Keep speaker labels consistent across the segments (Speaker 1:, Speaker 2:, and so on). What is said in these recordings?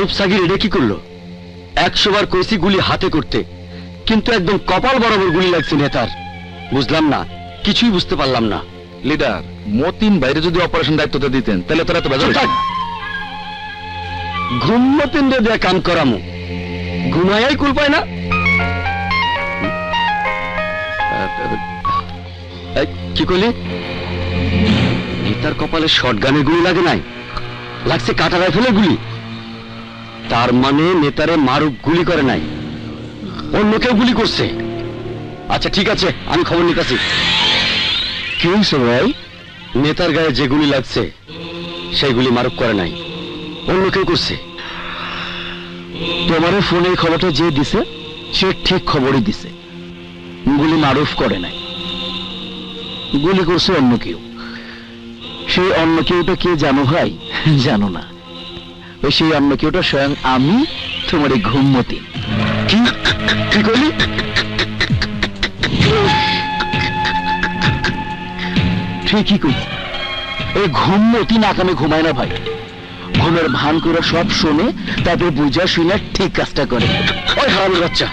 Speaker 1: মারুফ সাগির এটা কি করলো? 100 বার কইছি গুলি হাতে করতে, কিন্তু একদম কপাল বরাবর গুলি লাগছে নেতার। বুঝলাম না, কিছুই বুঝতে পারলাম না।
Speaker 2: লিডার, মতিন বাইরে যদি অপারেশন দায়িত্বটা দিতেন তাহলে তোরা তো বেজার।
Speaker 1: ঘুম মতিন রে দেয়া কাম করামু, ঘুমাইয়াই কুল পায় না। কি কইলি? নেতার কপালে শটগানের গুলি লাগে নাই, লাগছে কাটা রাইফেলের গুলি। তার মানে নেতারে মারুফ গুলি করে নাই, অন্য কেউ গুলি করছে। আচ্ছা ঠিক আছে, আমি খবর নিতেছি। কি হয়েছে ভাই? নেতার গায়ে যে গুলি লাগছে সেইগুলি মারুফ করে নাই, অন্য কেউ করছে। তোমার ফোনে খবরটা যে দিছে সে ঠিক খবরই দিছে, গুলি মারুফ করে নাই, গুলি করছে অন্য কেউ। সেই অন্য কেউটা কে জানো ভাই? জানো না? ওই সেই অন্য কেউটা স্বয়ং আমি, তোমার এই ঘুমমতি। কি করলি? ঠিকই কই, এই ঘুমমতি নাকামে ঘুমায় না ভাই, ঘুমের ভান করে সব শোনে, তারপরে বুঝা শুনে ঠিক কাজটা করে। ওই হারামির বাচ্চা,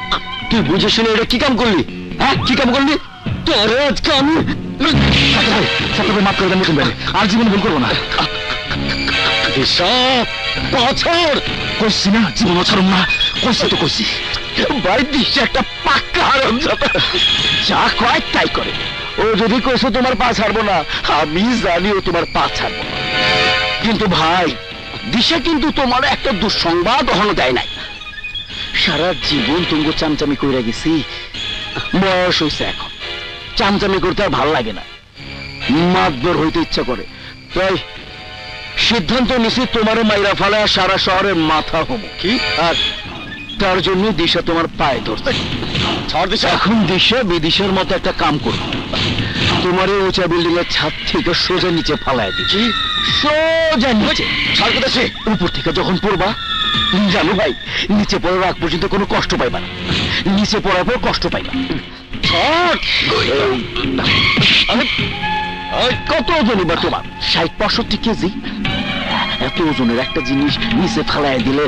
Speaker 1: তুই বুঝে শুনে এটা কি কাম করলি? হ্যাঁ, কি কাম করলি? তোরে আজকে আমি মাফ করে দেন নতুন বাইরে, আর জীবনে ভুল করবো না। বছর কইছি না, জীবন ছাড়ুম না, কইছি তো কইছি। ভাই দিশা একটা পাক্কা হারামজাদা, যা কয় তাই করে। ও যদি কইছো তোমার পা ছাড়বো না, আমি জানি ও তোমার পা ছাড়বো না। কিন্তু ভাই দিশা কিন্তু তোমার একটা দুঃসংবাদ কখনো দেয় নাই। সারা জীবন তুমি চামচামি কইরা গেছি, বয়স হয়েছে এখন, চামচামি করতে আর ভাল লাগে না, মাতবর হইতে ইচ্ছা করে। তাই সিদ্ধান্ত নিছি তোমারে মাইরা ফালা সারা শহরের মাথা হবো। কি? আর তার জন্য দিশা তোমার পায়ে ধরছে। এখন দিশা বিদিশার মতো একটা কাম করবো, তোমারে উঁচা বিল্ডিং এর ছাদ থেকে সোজা নিচে ফালায় দিচ্ছি, সোজা নিচে। উপর থেকে যখন পড়বা, জানো ভাই, নিচে পড়ার আগ পর্যন্ত কোনো কষ্ট পাইবা না, নিচে পড়ার পর কষ্ট পাইবা। কত ওজন এবার তোমার? 60-65 কেজি। এত ওজনের একটা জিনিস নিচে ফালাইয়া দিলে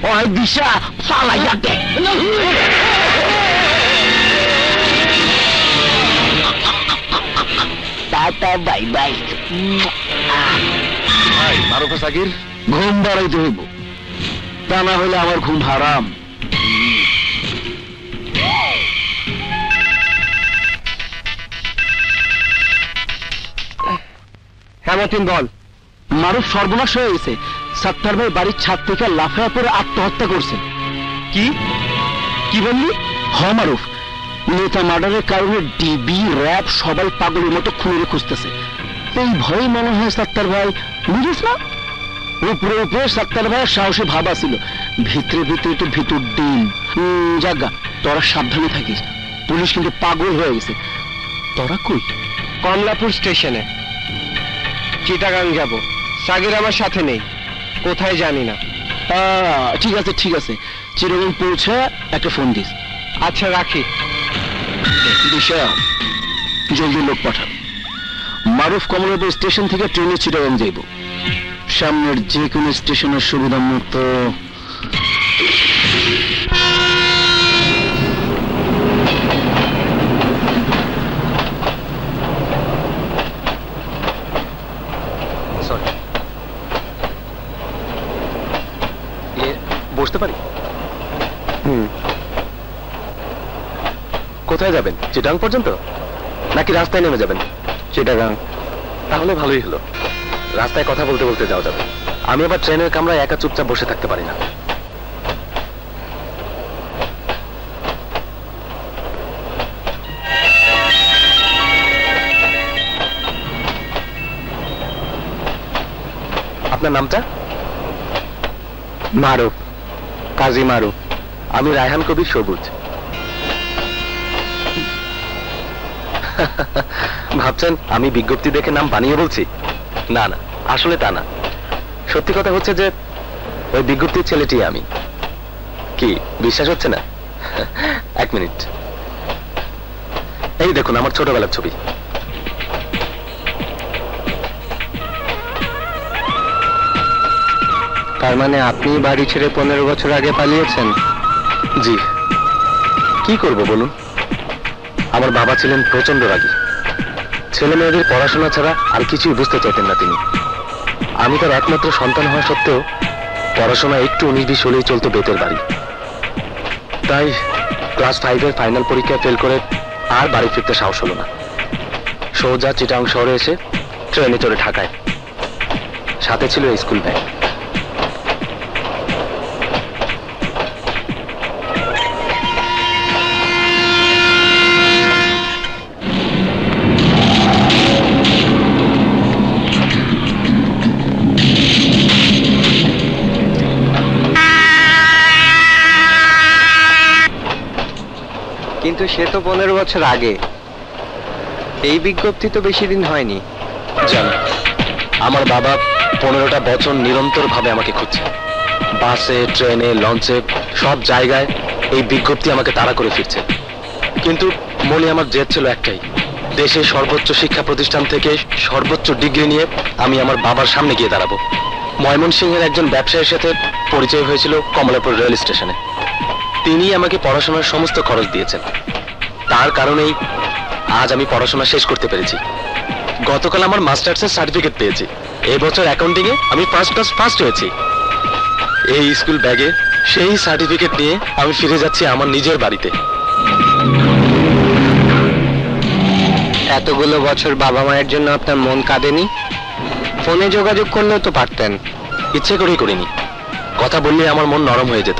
Speaker 1: ওই দিশা ফালাইয়া দে। Tata bye bye.
Speaker 2: Maruf Sagir,
Speaker 1: ঘুম বাড়াইতে হইব, তা না হলে আমার ঘুম হারাম।
Speaker 3: মতিন বল।
Speaker 1: মারুফ সর্বনাশ হয়ে গেছে, সাত্তার ভাই বাড়ির ছাদ থেকে লাফায়া পরে আত্মহত্যা করছে।
Speaker 3: কি কি বললি?
Speaker 1: হ মারুফ, নেতা মার্ডারের কারণে ডিবি র্যাব সবাই পাগলের মতো খুঁড়ে খুঁজতেছে। এই ভয়ে মনে হয় সাত্তার ভাই, বুঝিস না, উপরে উপরে সাত্তার ভাইয়ের সাহসী ভাবা ছিল, ভিতরে ভিতরে তো ভিতর ডিম। জাগা, তোরা সাবধানে থাকিস, পুলিশ কিন্তু পাগল হয়ে গেছে। তোরা কই?
Speaker 3: কমলাপুর স্টেশনে। চিটাগাং যাব, সাগির আমার সাথে নেই, কোথায় জানি না।
Speaker 1: ঠিক আছে ঠিক আছে, চিটাগাং পৌঁছে একটা ফোন দিস।
Speaker 3: আচ্ছা রাখি।
Speaker 1: দিশা, জলদি লোক পাঠান। মারুফ কমলাপুর স্টেশন থেকে ট্রেনে চিটাগাং যাইব, সামনের যে কোনো স্টেশনের সুবিধা মতো।
Speaker 2: বসতে পারি? কোথায় যাবেন? চিটাগাং পর্যন্ত নাকি রাস্তায় নেমে যাবেন?
Speaker 1: চিটাগাং।
Speaker 2: তাহলে ভালোই হলো, রাস্তায় কথা বলতে বলতে যাওয়া যাবে। আমি আবার ট্রেনের কামরায় একা চুপচাপ বসে থাকতে পারি না। আপনার নামটা?
Speaker 3: মারুফ, কাজী মারুফ।
Speaker 2: আমি রায়হান কবির সবুজ। ভাবছেন আমি বিজ্ঞপ্তি দেখে নাম বানিয়ে বলছি? না না, আসলে তা না। সত্যি কথা হচ্ছে যে ওই বিজ্ঞপ্তির ছেলেটি আমি। কি বিশ্বাস হচ্ছে না? 1 মিনিট, এই দেখুন আমার ছোটবেলার ছবি।
Speaker 3: তার মানে আপনি বাড়ি ছেড়ে 15 বছর আগে পালিয়েছেন?
Speaker 2: জি। কি করব বলুন, আমার বাবা ছিলেন প্রচন্ড রাগী। ছেলে মেয়েদের পড়াশোনা ছাড়া আর কিছুই বুঝতে চাইতেন না তিনি। আমি তার একমাত্র সন্তান হওয়া সত্ত্বেও পড়াশোনা একটু 19-20 হলেই চলতো বেতের বাড়ি। তাই ক্লাস 5-এর ফাইনাল পরীক্ষায় ফেল করে আর বাড়ি ফিরতে সাহস হলো না। সোজা চিটাং শহরে এসে ট্রেনে চড়ে ঢাকায়। সাথে ছিল স্কুল ব্যাগ।
Speaker 3: কিন্তু সে তো 15 বছর আগে, এই বিজ্ঞপ্তি তো বেশি দিন হয়নি।
Speaker 2: জানি, আমার বাবা 15টা বছর নিরন্তর ভাবে আমাকে খুঁজছে। বাসে, ট্রেনে, লঞ্চে, সব জায়গায় এই বিজ্ঞপ্তি আমাকে তাড়া করে ফিরছে। কিন্তু মনে আমার জেদ ছিল একটাই, দেশের সর্বোচ্চ শিক্ষা প্রতিষ্ঠান থেকে সর্বোচ্চ ডিগ্রি নিয়ে আমি আমার বাবার সামনে গিয়ে দাঁড়াবো। ময়মনসিংহের একজন ব্যবসায়ীর সাথে পরিচয় হয়েছিল কমলাপুর রেল স্টেশনে। তিনি আমাকে পড়াশোনার সমস্ত খরচ দিয়েছেন। তার কারণেই আজ আমি পড়াশোনা শেষ করতে পেরেছি। গতকাল আমার মাস্টার্সের সার্টিফিকেট পেয়েছি। এবছর অ্যাকাউন্টিং এ আমি ফার্স্ট হয়েছি। এই স্কুল ব্যাগে সেই সার্টিফিকেট নিয়ে আমি ফিরে যাচ্ছি আমার নিজের বাড়িতে।
Speaker 3: এতগুলো বছর বাবা মায়ের জন্য আপনার মন কাঁদেনি? ফোনে যোগাযোগ করলেও তো পারতেন।
Speaker 2: ইচ্ছে করেই করিনি। কথা বললে আমার মন নরম হয়ে যেত,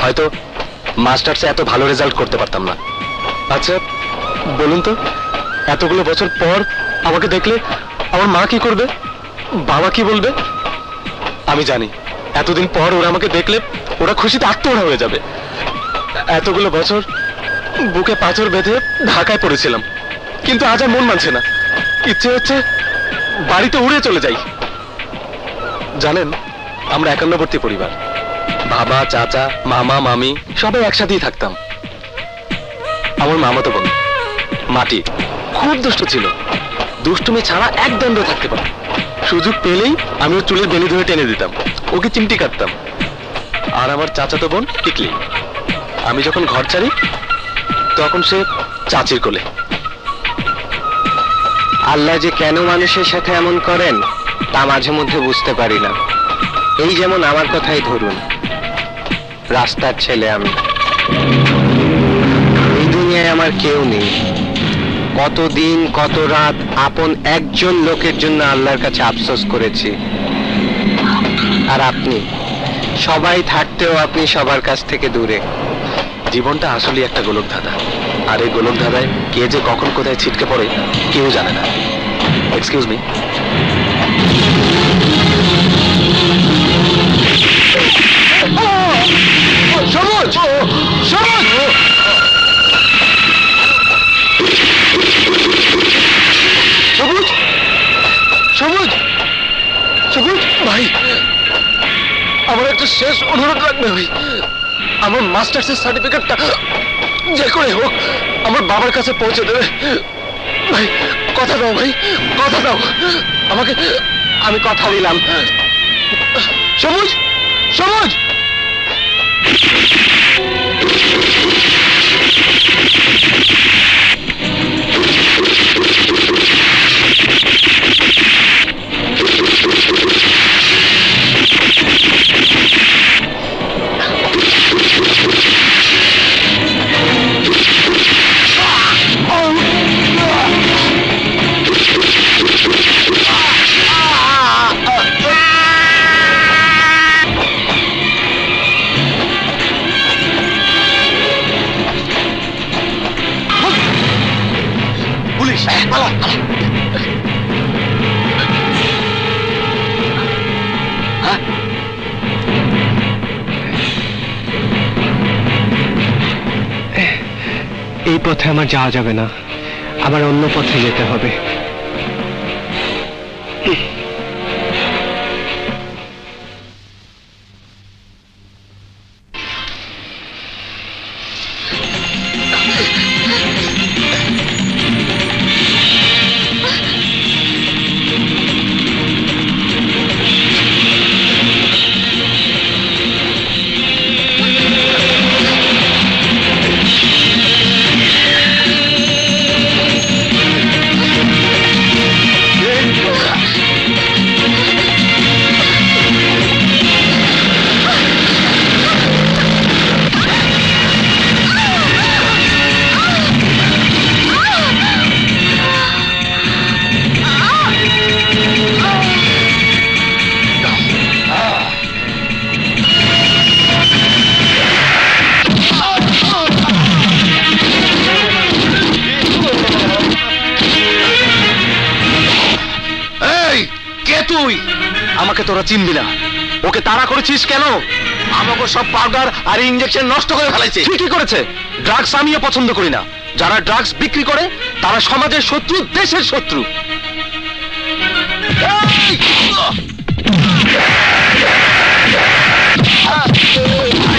Speaker 2: হয়তো মাস্টার্সে এত ভালো রেজাল্ট করতে পারতাম না। আচ্ছা বলুন তো, এতগুলো বছর পর আমাকে দেখলে আমার মা কি করবে, বাবা কি বলবে? আমি জানি এতদিন পর ওরা আমাকে দেখলে ওরা খুশিতে আত্মহারা হয়ে যাবে। এতগুলো বছর বুকে পাথর বেঁধে ঢাকায় পড়েছিলাম, কিন্তু আজ আর মন মানছে না। ইচ্ছে হচ্ছে বাড়িতে উড়ে চলে যাই। জানেন, আমরা একান্নবর্তী পরিবার। বাবা, চাচা, মামা, মামি সবাই একসাথেই থাকতাম। আমার মামাতো বোন মাটি খুব দুষ্ট ছিল। দুষ্টুমি ছাড়া এক দণ্ড থাকতে পারে। সুযোগ পেলেই আমি ওর চুলের বেনি ধরে টেনে দিতাম, ওকে চিমটি কাটতাম। আর আমার চাচাতো বোন টিকলি, আমি যখন ঘর ছাড়ি তখন সে চাচির কোলে।
Speaker 3: আল্লাহ যে কেন মানুষের সাথে এমন করেন তা মাঝে মধ্যে বুঝতে পারি না। এই যেমন আমার কথাই ধরুন, রাস্তার ছেলে আমি, এই দুনিয়ায় আমার কেউ নেই। কতদিন কত রাত আপন একজন লোকের জন্য আল্লাহর কাছে আফসোস করেছি। আর আপনি সবাই থাকতেও আপনি সবার কাছ থেকে দূরে।
Speaker 2: জীবনটা আসলে একটা গোলক ধাঁধা, আর এই গোলক ধাঁধায় কে যে কখন কোথায় ছিটকে পড়ে কেউ জানে না। Excuse me. সবুজ, সবুজ, সবুজ, সবুজ, সবুজ ভাই, আমার একটা শেষ অনুরোধ রাখবে ভাই। আমার মাস্টার্সের সার্টিফিকেটটা যে করে হোক আমার বাবার কাছে পৌঁছে দেবে ভাই। কথা দাও ভাই, কথা দাও আমাকে। আমি কথা দিলাম। সবুজ, সবুজ, পুলিশ, পালা, পালা।
Speaker 3: এই পথে আমার যাওয়া যাবে না, আমার অন্য পথে যেতে হবে।
Speaker 1: তুই, আমাকে তোরা চিনবি না। ওকে তাড়া করেছিস কেন? আমাকে সব পাউডার আর ইঞ্জেকশন নষ্ট করে ফেলাইছে। ঠিকই করেছে। ড্রাগস আমিও পছন্দ করি না। যারা ড্রাগস বিক্রি করে তারা সমাজের শত্রু, দেশের শত্রু। এই!